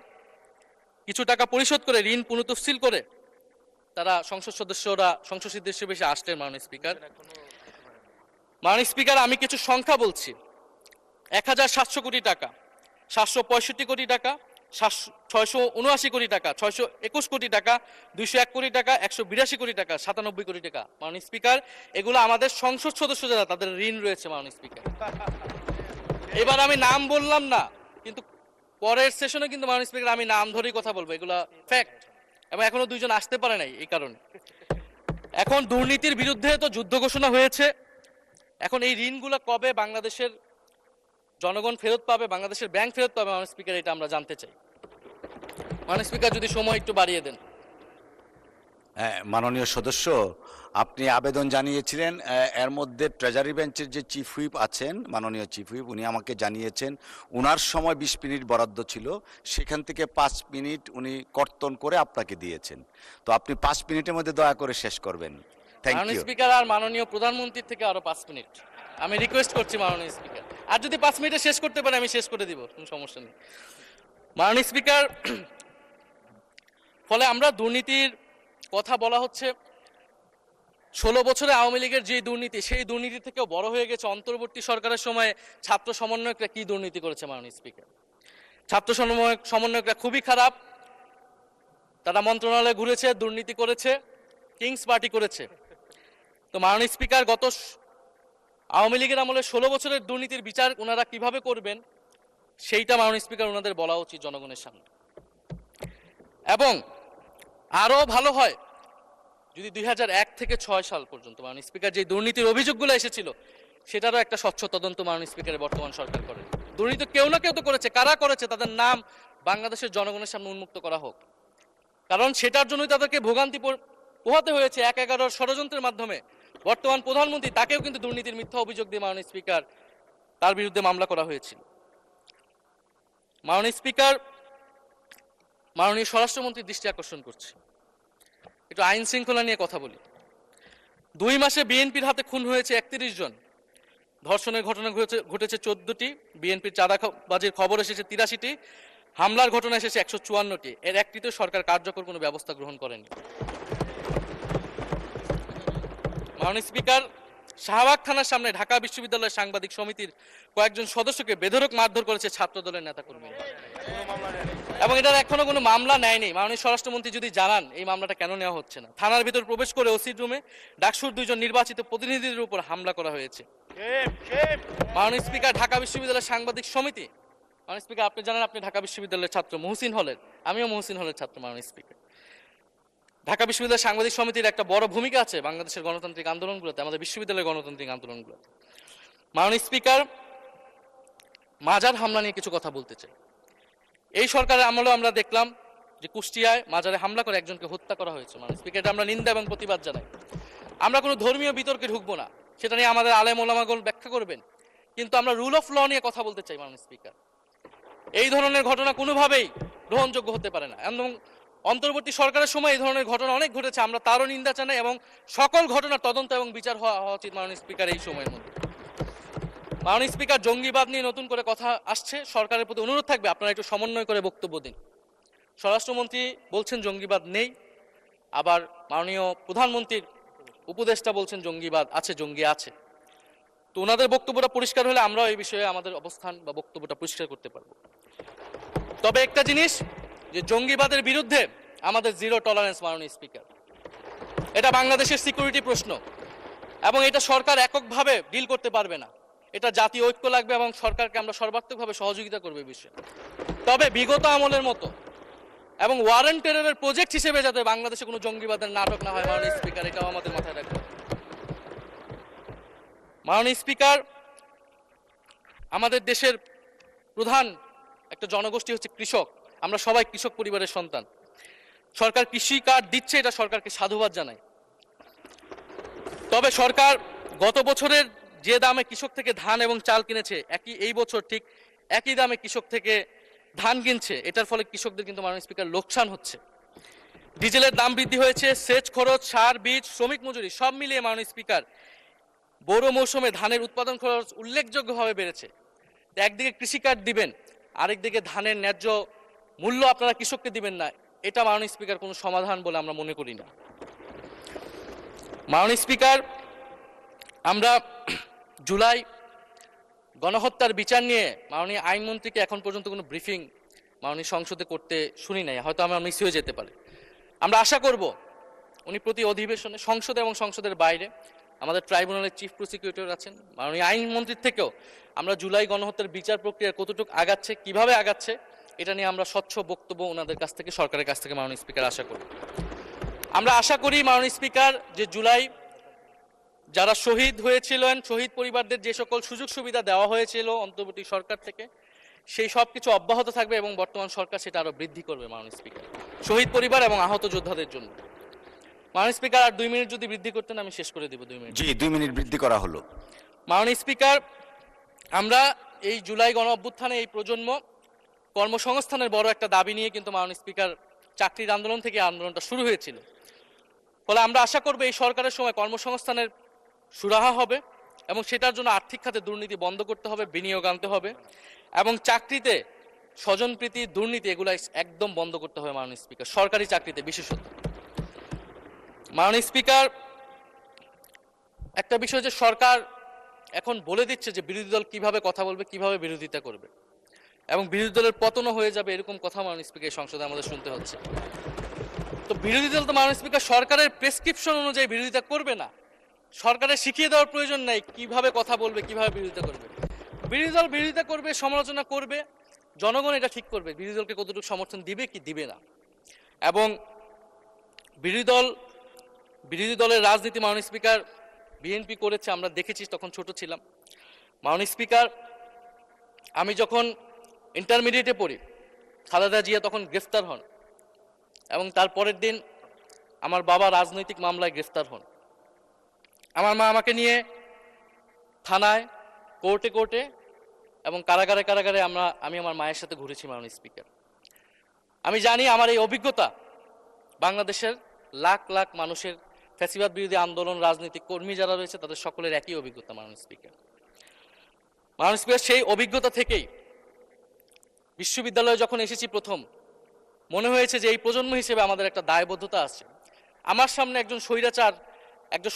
কিছু টাকা পরিশোধ করে ঋণ পুনঃতফসিল করে তারা সংসদ সদস্যরা সংসদ সদস্য হিসেবে আসলেন। মাননীয় স্পিকার, আমি কিছু সংখ্যা বলছি। 1700 কোটি টাকা, 765 কোটি টাকা, 679 কোটি টাকা, 621 কোটি টাকা, 201 কোটি টাকা, 182 কোটি টাকা, 97 কোটি টাকা। মাননীয় স্পিকার, এগুলো আমাদের সংসদ সদস্য যারা তাদের ঋণ রয়েছে। মাননীয় স্পিকার, এবার আমি নাম বললাম না, কিন্তু পরের সেশনে কিন্তু মাননীয় স্পিকার আমি নাম ধরেই কথা বলবো, এগুলা ফ্যাক্ট, এবং এখনো দুইজন আসতে পারে নাই এই কারণে। এখন দুর্নীতির বিরুদ্ধে তো যুদ্ধ ঘোষণা হয়েছে, এখন এই ঋণগুলো কবে বাংলাদেশের জনগণ ফেরত পাবে, বাংলাদেশের ব্যাংক ফেরত পাবে মাননীয় স্পিকার, এটা আমরা জানতে চাই। মাননীয় স্পিকার, যদি সময় একটু বাড়িয়ে দেন। হ্যাঁ, মাননীয় সদস্য, আপনি আবেদন জানিয়েছিলেন, এর মধ্যে ট্রেজারি বেঞ্চের যে চিফ হুইপ আছেন, মাননীয় চিফ হুইপ, উনি আমাকে জানিয়েছেন উনার সময় 20 মিনিট বরাদ্দ ছিল, সেখান থেকে 5 মিনিট উনি কর্তন করে আপনাকে দিয়েছেন। তো আপনি 5 মিনিটের মধ্যে দয়া করে শেষ করবেন। থ্যাংক মাননীয় ইউ। স্পিকার, আর মাননীয় প্রধানমন্ত্রীর থেকে আরো 5 মিনিট আমি রিকোয়েস্ট করছি মাননীয় স্পিকার, আর যদি 5 মিনিটে শেষ করতে পারে আমি শেষ করে দিব, কোনো সমস্যা নেই। মাননীয় স্পিকার, ফলে আমরা দুর্নীতির কথা বলা হচ্ছে, 16 বছরে আওয়ামী লীগের যে দুর্নীতি, সেই দুর্নীতি থেকেও বড় হয়ে গেছে অন্তর্বর্তী সরকারের সময়ে ছাত্র সমন্বয়করা কি দুর্নীতি করেছে। মাননীয় স্পিকার, ছাত্র সমন্বয়করা খুবই খারাপ, তারা মন্ত্রণালয়ে ঘুরেছে, দুর্নীতি করেছে, কিংস পার্টি করেছে। তো মাননীয় স্পিকার, গত আওয়ামী লীগের আমলে 16 বছরের দুর্নীতির বিচার ওনারা কিভাবে করবেন সেইটা মাননীয় স্পিকার ওনাদের বলা উচিত জনগণের সামনে। এবং আরো ভালো হয় যদি 2001 থেকে 6 সাল পর্যন্ত মাননীয় স্পিকার যে দুর্নীতির অভিযোগগুলো এসেছিল সেটারও একটা স্বচ্ছ তদন্ত মাননীয় স্পিকারের বর্তমান সরকার করে। দুর্নীতি কেউ না কেউ তো করেছে, কারা করেছে তাদের নাম বাংলাদেশের জনগণের সামনে উন্মুক্ত করা হোক, কারণ সেটার জন্যই তাদেরকে ভোগান্তি পোহাতে হয়েছে 1/11 ষড়যন্ত্রের মাধ্যমে। বর্তমান প্রধানমন্ত্রী, তাকেও কিন্তু দুর্নীতির মিথ্যা অভিযোগ দিয়ে মাননীয় স্পিকার তার বিরুদ্ধে মামলা করা হয়েছিল। মাননীয় স্পিকার, মাননীয় স্বরাষ্ট্রমন্ত্রীর দৃষ্টি আকর্ষণ করছে, একটু আইন শৃঙ্খলা নিয়ে কথা বলি। 2 মাসে বিএনপির হাতে খুন হয়েছে 31 জন, ধর্ষণের ঘটনা ঘটেছে 14টি, বিএনপির চাঁদাবাজির খবর এসেছে 83টি, হামলার ঘটনা এসেছে 154টি, এর একটিতে সরকার কার্যকর কোনো ব্যবস্থা গ্রহণ করেনি। মাননীয় স্পিকার, শাহবাগ থানার সামনে ঢাকা বিশ্ববিদ্যালয়ের সাংবাদিক সমিতির কয়েকজন সদস্যকে বেধড়ক মারধর করেছে ছাত্র দলের নেতাকর্মীরা, এবং এটার এখনো কোনো মামলা নেয়নি। মাননীয় স্বরাষ্ট্রমন্ত্রী যদি জানান এই মামলাটা কেন নেওয়া হচ্ছে না। থানার ভিতর প্রবেশ করে ওসির রুমে ডাকসুর 2 জন নির্বাচিত প্রতিনিধিদের উপর হামলা করা হয়েছে। মাননীয় স্পিকার, ঢাকা বিশ্ববিদ্যালয়ের সাংবাদিক সমিতি, মাননীয় স্পিকার আপনি জানেন আপনি ঢাকা বিশ্ববিদ্যালয়ের ছাত্র, মহসিন হলের, আমিও মহসিন হলের ছাত্র। মাননীয় স্পিকার, ঢাকা বিশ্ববিদ্যালয়ের সাংবাদিক সমিতির একটা বড় ভূমিকা আছে বাংলাদেশের গণতান্ত্রিক আন্দোলনগুলোতে, আমাদের বিশ্ববিদ্যালয়ের গণতান্ত্রিক আন্দোলনগুলোতে। মাননীয় স্পিকার, মাজার হামলা নিয়ে কিছু কথা বলতে চাই। এই সরকারের আমলেও আমরা দেখলাম যে কুষ্টিয়ায় মাজারে হামলা করে একজনকে হত্যা করা হয়েছে। মাননীয় স্পিকার, এটা আমরা নিন্দা এবং প্রতিবাদ জানাই। আমরা কোনো ধর্মীয় বিতর্কে ঢুকবো না, সেটা নিয়ে আমাদের আলেম ওলামাগণ ব্যাখ্যা করবেন, কিন্তু আমরা রুল অফ ল নিয়ে কথা বলতে চাই। মাননীয় স্পিকার, এই ধরনের ঘটনা কোনোভাবেই গ্রহণযোগ্য হতে পারে না, এবং অন্তর্বর্তী সরকারের সময় এই ধরনের ঘটনা অনেক ঘটেছে, আমরা তারও নিন্দা জানাই, এবং সকল ঘটনার তদন্ত এবং বিচার হওয়া উচিত মাননীয় স্পিকার এই সময়ের মধ্যে। মাননীয় স্পিকার, জঙ্গিবাদ নিয়ে নতুন করে কথা আসছে, সরকারের প্রতি অনুরোধ থাকবে আপনারা একটু সমন্বয় করে বক্তব্য দিন। স্বরাষ্ট্রমন্ত্রী বলছেন জঙ্গিবাদ নেই, আবার মাননীয় প্রধানমন্ত্রীর উপদেষ্টা বলছেন জঙ্গিবাদ আছে, জঙ্গি আছে। তো ওনাদের বক্তব্যটা পরিষ্কার হলে আমরাও এই বিষয়ে আমাদের অবস্থান বা বক্তব্যটা পরিষ্কার করতে পারবো। তবে একটা জিনিস, যে জঙ্গিবাদের বিরুদ্ধে আমাদের জিরো টলারেন্স। মাননীয় স্পিকার, এটা বাংলাদেশের সিকিউরিটি প্রশ্ন, এবং এটা সরকার এককভাবে ডিল করতে পারবে না, এটা জাতীয় ঐক্য লাগবে, এবং সরকারকে আমরা সর্বাত্মকভাবে সহযোগিতা করবে এই বিষয়ে। তবে বিগত আমলের মতো এবং ওয়ারেন্ট টেররের প্রজেক্ট হিসেবে যাতে বাংলাদেশে কোনো জঙ্গিবাদের নাটক না হয় মাননীয় স্পিকার, এটাও আমাদের মাথায় রাখবে। মাননীয় স্পিকার, আমাদের দেশের প্রধান একটা জনগোষ্ঠী হচ্ছে কৃষক, আমরা সবাই কৃষক পরিবারের সন্তান। সরকার কৃষি কার্ড দিচ্ছে, এটা সরকারকে সাধুবাদ জানাই। তবে সরকার গত বছরের যে দামে কৃষক থেকে ধান এবং চাল কিনেছে, এই বছর ঠিক একই দামে কৃষক থেকে ধান কিনছে, এটার ফলে কৃষকদের কিন্তু মাননীয় স্পিকার লোকসান হচ্ছে। ডিজেলের দাম বৃদ্ধি হয়েছে, সেচ খরচ, সার, বীজ, শ্রমিক মজুরি সব মিলিয়ে মাননীয় স্পিকার বোরো মৌসুমে ধানের উৎপাদন খরচ উল্লেখযোগ্যভাবে বেড়েছে। তো একদিকে কৃষিকার্ড দিবেন, আরেকদিকে ধানের ন্যায্য মূল্য আপনারা কৃষককে দিবেন না, এটা মাননীয় স্পিকার কোনো সমাধান বলে আমরা মনে করি না। মাননীয় স্পিকার, আমরা জুলাই গণহত্যার বিচার নিয়ে মাননীয় আইনমন্ত্রীকে এখন পর্যন্ত কোনো ব্রিফিং মাননীয় সংসদে করতে শুনি নাই, হয়তো আমরা মিস হয়ে যেতে পারে। আমরা আশা করব উনি প্রতি অধিবেশনে সংসদে এবং সংসদের বাইরে আমাদের ট্রাইব্যুনালের চিফ প্রসিকিউটর আছেন, মাননীয় আইনমন্ত্রীর থেকেও আমরা জুলাই গণহত্যার বিচার প্রক্রিয়া কতটুকু আগাচ্ছে, কিভাবে আগাচ্ছে, এটা নিয়ে আমরা স্বচ্ছ বক্তব্য ওনাদের কাছ থেকে, সরকারের কাছ থেকে মাননীয় স্পিকার আশা করি। আমরা আশা করি মাননীয় স্পিকার যে জুলাই যারা শহীদ হয়েছিলেন, শহীদ পরিবারদের যে সকল সুযোগ সুবিধা দেওয়া হয়েছিল অন্তর্বর্তী সরকার থেকে, সেই সব কিছু অব্যাহত থাকবে এবং বর্তমান সরকার সেটা আরো বৃদ্ধি করবে মাননীয় স্পিকার, শহীদ পরিবার এবং আহত যোদ্ধাদের জন্য। মাননীয় স্পিকার, আর 2 মিনিট যদি বৃদ্ধি করতেন আমি শেষ করে দিব। 2 মিনিট। জি, 2 মিনিট বৃদ্ধি করা হলো। মাননীয় স্পিকার, আমরা এই জুলাই গণ অভ্যুত্থানে এই প্রজন্ম কর্মসংস্থানের বড় একটা দাবি নিয়ে কিন্তু মাননীয় স্পিকার চাকরির আন্দোলন থেকে আন্দোলনটা শুরু হয়েছিল। ফলে আমরা আশা করব এই সরকারের সময় কর্মসংস্থানের সুরাহা হবে এবং সেটার জন্য আর্থিক খাতে দুর্নীতি বন্ধ করতে হবে, বিনিয়োগ আনতে হবে এবং চাকরিতে স্বজনপ্রীতি, দুর্নীতি এগুলো একদম বন্ধ করতে হবে মাননীয় স্পিকার, সরকারি চাকরিতে বিশেষত। মাননীয় স্পিকার, একটা বিষয় যে সরকার এখন বলে দিচ্ছে যে বিরোধী দল কিভাবে কথা বলবে, কিভাবে বিরোধিতা করবে এবং বিরোধী দলের পতনও হয়ে যাবে, এরকম কথা মাননীয় স্পিকার সংসদে আমাদের শুনতে হচ্ছে। তো বিরোধী দল তো মাননীয় স্পিকার সরকারের প্রেসক্রিপশন অনুযায়ী বিরোধিতা করবে না, সরকারের শিখিয়ে দেওয়ার প্রয়োজন নাই কিভাবে কথা বলবে, কিভাবে বিরোধিতা করবে। বিরোধী দল বিরোধিতা করবে, সমালোচনা করবে, জনগণ এটা ঠিক করবে বিরোধী দলকে কতটুকু সমর্থন দিবে কি দিবে না। এবং বিরোধী দলের রাজনীতি মাননীয় স্পিকার বিএনপি করেছে, আমরা দেখেছি, তখন ছোট ছিলাম। মাননীয় স্পিকার, আমি যখন ইন্টারমিডিয়েটে পড়ি, খালেদা জিয়া তখন গ্রেফতার হন এবং তার পরের দিন আমার বাবা রাজনৈতিক মামলায় গ্রেফতার হন। আমার মা আমাকে নিয়ে থানায়, কোর্টে এবং কারাগারে আমি আমার মায়ের সাথে ঘুরেছি মাননীয় স্পিকার। আমি জানি আমার এই অভিজ্ঞতা বাংলাদেশের লাখ লাখ মানুষের, ফ্যাসিবাদ বিরোধী আন্দোলন, রাজনৈতিক কর্মী যারা রয়েছে তাদের সকলের একই অভিজ্ঞতা মাননীয় স্পিকার। মাননীয় স্পিকার, সেই অভিজ্ঞতা থেকেই বিশ্ববিদ্যালয়ে যখন এসেছি প্রথম, মনে হয়েছে যে এই প্রজন্ম হিসেবে আমাদের একটা দায়বদ্ধতা আছে। আমার সামনে একজন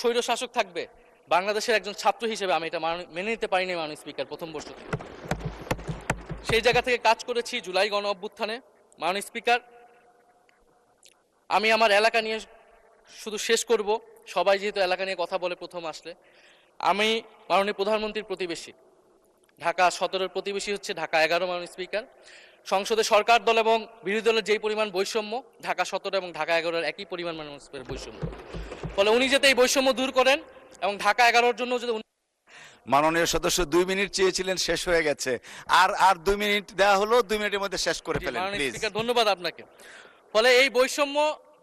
স্বৈর শাসক থাকবে, বাংলাদেশের একজন ছাত্র হিসেবে আমি এটা মেনে নিতে পারিনি মাননীয় স্পিকার প্রথম বর্ষ থেকে। সেই জায়গা থেকে কাজ করেছি জুলাই গণ অভ্যুত্থানে। মাননীয় স্পিকার, আমি আমার এলাকা নিয়ে শুধু শেষ করব, সবাই যেহেতু এলাকা নিয়ে কথা বলে প্রথম আসলে, আমি মাননীয় প্রধানমন্ত্রীর প্রতিবেশী, ঢাকা 17-এর প্রতিবেশী হচ্ছে ঢাকা 11 মাননীয় স্পিকার। সংসদে সরকার দল এবং বিরোধী দলের যেই পরিমাণ বৈষম্য, ঢাকা 17 এবং ঢাকা 11-এর একই পরিমাণ মাননীয় স্পিকার বৈষম্য। ফলে উনি যাতে এই বৈষম্য দূর করেন এবং ঢাকা 11-এর জন্য যদি মাননীয় সদস্য 2 মিনিট চেয়েছিলেন, শেষ হয়ে গেছে। আর 2 মিনিট দেওয়া হলো, 2 মিনিটের মধ্যে শেষ করে ফেলেন প্লিজ। ধন্যবাদ আপনাকে। ফলে এই বৈষম্য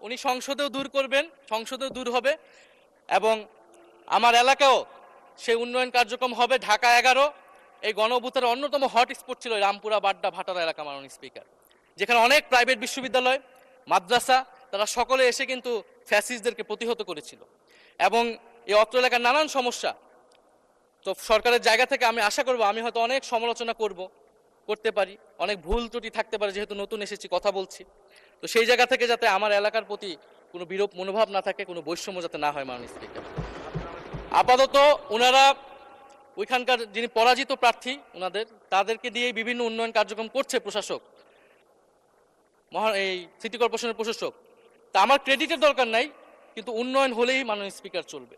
উনি সংসদেও দূর করবেন, সংসদেও দূর হবে এবং আমার এলাকাও সেই উন্নয়ন কার্যক্রম হবে। ঢাকা 11 এই গণ অভ্যুত্থানের অন্যতম হট স্পট ছিল রামপুরা, বাড্ডা, ভাটারা এলাকা মাননীয় স্পিকার, যেখানে অনেক প্রাইভেট বিশ্ববিদ্যালয়, মাদ্রাসা, তারা সকলে এসে কিন্তু ফ্যাসিস্টদেরকে প্রতিহত করেছিল এবং এই অত্র এলাকার নানান সমস্যা। তো সরকারের জায়গা থেকে আমি আশা করব, আমি হয়তো অনেক সমালোচনা করতে পারি, অনেক ভুল ত্রুটি থাকতে পারে, যেহেতু নতুন এসেছি, কথা বলছি। তো সেই জায়গা থেকে যাতে আমার এলাকার প্রতি কোনো বিরূপ মনোভাব না থাকে, কোনো বৈষম্য যাতে না হয় মাননীয় স্পিকার। আপাতত ওনারা ওইখানকার যিনি পরাজিত প্রার্থী, তাদেরকে দিয়ে বিভিন্ন উন্নয়ন কার্যক্রম করছে প্রশাসক, এই সিটি কর্পোরেশনের প্রশাসক। তা আমার ক্রেডিটের দরকার নাই, কিন্তু উন্নয়ন হলেই মাননীয় স্পিকার চলবে।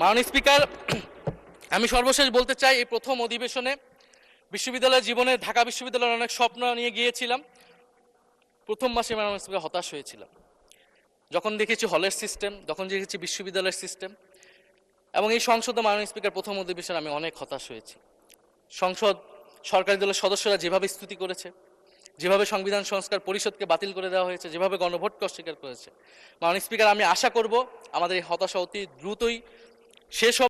মাননীয় স্পিকার, আমি সর্বশেষ বলতে চাই, এই প্রথম অধিবেশনে বিশ্ববিদ্যালয় জীবনে ঢাকা বিশ্ববিদ্যালয়ের অনেক স্বপ্ন নিয়ে গিয়েছিলাম। প্রথম মাসে মাননীয় স্পিকার হতাশ হয়েছিলাম, যখন দেখেছি হলের সিস্টেম, যখন দেখেছি বিশ্ববিদ্যালয়ের সিস্টেম। এবং এই সংসদে মাননীয় স্পিকার প্রথম অধিবেশনে আমি অনেক হতাশ হয়েছি। সরকারি দলের সদস্যরা যেভাবে স্তুতি করেছে, যেভাবে সংবিধান সংস্কার পরিষদকে বাতিল করে দেওয়া হয়েছে, যেভাবে গণভোটকে অস্বীকার করেছে, মাননীয় স্পিকার, আমি আশা করব আমাদের এই হতাশা অতি দ্রুতই শেষ হবে।